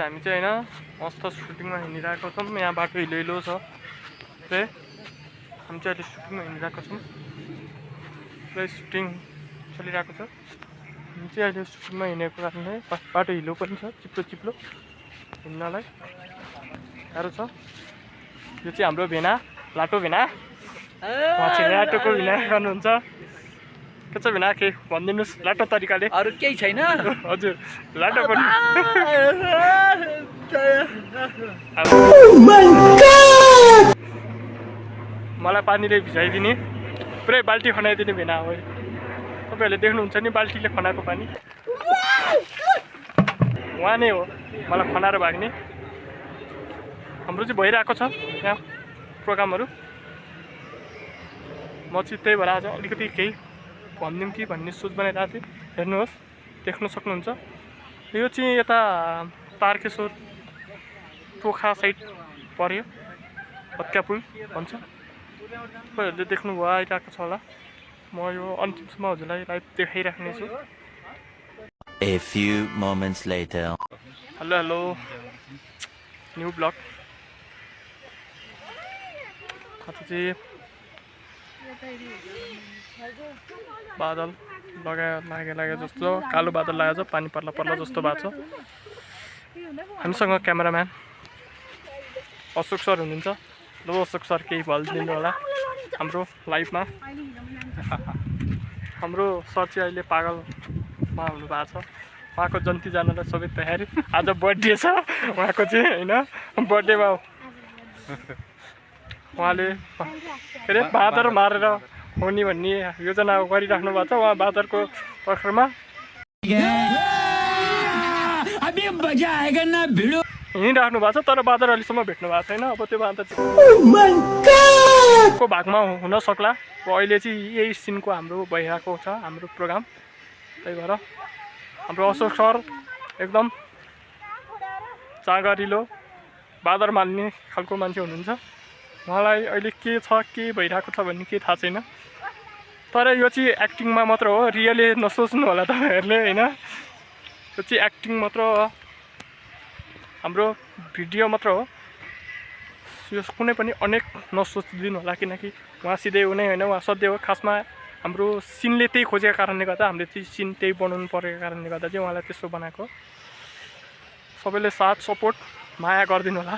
हामी चाहिँ हैन मस्त सुटिङमा हिँडिरहेको छौँ। यहाँ बाटो हिलो हिलो छ पुरै। हामी चाहिँ अहिले सुटिङमा हिँडिरहेको छौँ। पुरै सुटिङ चलिरहेको छ। हामी चाहिँ अहिले सुटिङमा हिँडेको कारणले बाटो हिलो पनि छ, चिप्लो चिप्लो हिँड्नलाई गाह्रो छ। यो चाहिँ हाम्रो भेना, लाटो भेना। उहाँ चाहिँ लाटोको भेना गर्नुहुन्छ। के छ भेना, के भनिदिनुहोस् लाटो तरिकाले। अरू केही छैन। हजुर लाटो पनि। मलाई पानीले भिजाइदिने, पुरै बाल्टी खनाइदिने भेना हो। तपाईँहरूले देख्नुहुन्छ नि बाल्टीले खनाएको पानी, उहाँ नै हो मलाई खनाएर भाग्ने। हाम्रो चाहिँ भइरहेको छ यहाँ प्रोग्रामहरू। म चाहिँ त्यही भएर आज अलिकति केही भनिदिउँ कि भन्ने सोच बनाइरहेको थिएँ। हेर्नुहोस्, देख्न सक्नुहुन्छ यो चाहिँ यता तारकेश्वर पोखा साइड पर्यो, हत्या पुल भन्छ। तपाईँहरूले देख्नुभयो आइरहेको छ होला। म यो अन्तिमसम्म हजुरलाई लाइभ देखाइराख्ने छु। A few moments later. Hello hello, new blog. आज चाहिँ बादल लागे जस्तो, कालो बादल लागेको छ, पानी पर्ला पर्ला जस्तो भएको छ। हामीसँग क्यामेराम्यान अशोक सर हुनुहुन्छ। ल अशोक सर केही भनिदिनु होला हाम्रो लाइभमा। हाम्रो सर चाहिँ अहिले पागलमा हुनुभएको छ। उहाँको जन्ती जानलाई सबै तयारी। आज बर्थडे छ उहाँको चाहिँ होइन। बर्थडेमा उहाँले के अरे बाँदर मारेर हुने भन्ने योजना गरिराख्नु भएको छ। उहाँ बाँदरको पर्खरमा हिँडिराख्नु भएको छ, तर बाँदर अहिलेसम्म भेट्नु भएको छैन। अब त्यो बाँदर को भागमा हुन सक्ला। अहिले चाहिँ यही सिनको हाम्रो भइरहेको छ हाम्रो प्रोग्राम। त्यही भएर हाम्रो अशोक सर एकदम चाँगरिलो बाँदर मान्ने खालको मान्छे हुनुहुन्छ। उहाँलाई अहिले के छ, के भइरहेको छ भन्ने केही थाहा छैन। तर यो चाहिँ एक्टिङमा मात्र हो, रियली नसोच्नु होला तपाईँहरूले होइन। यो चाहिँ एक्टिङ मात्र हो, हाम्रो भिडियो मात्र हो। यो कुनै पनि अनेक नसोचिदिनु होला, किनकि उहाँ सिधै हुने होइन, उहाँ सधैँ हो। खासमा हाम्रो सिनले त्यही खोजेको कारणले गर्दा, हामीले चाहिँ सिन त्यही बनाउनु परेको कारणले गर्दा चाहिँ उहाँलाई त्यस्तो बनाएको। सबैले साथ सपोर्ट माया गरिदिनु होला।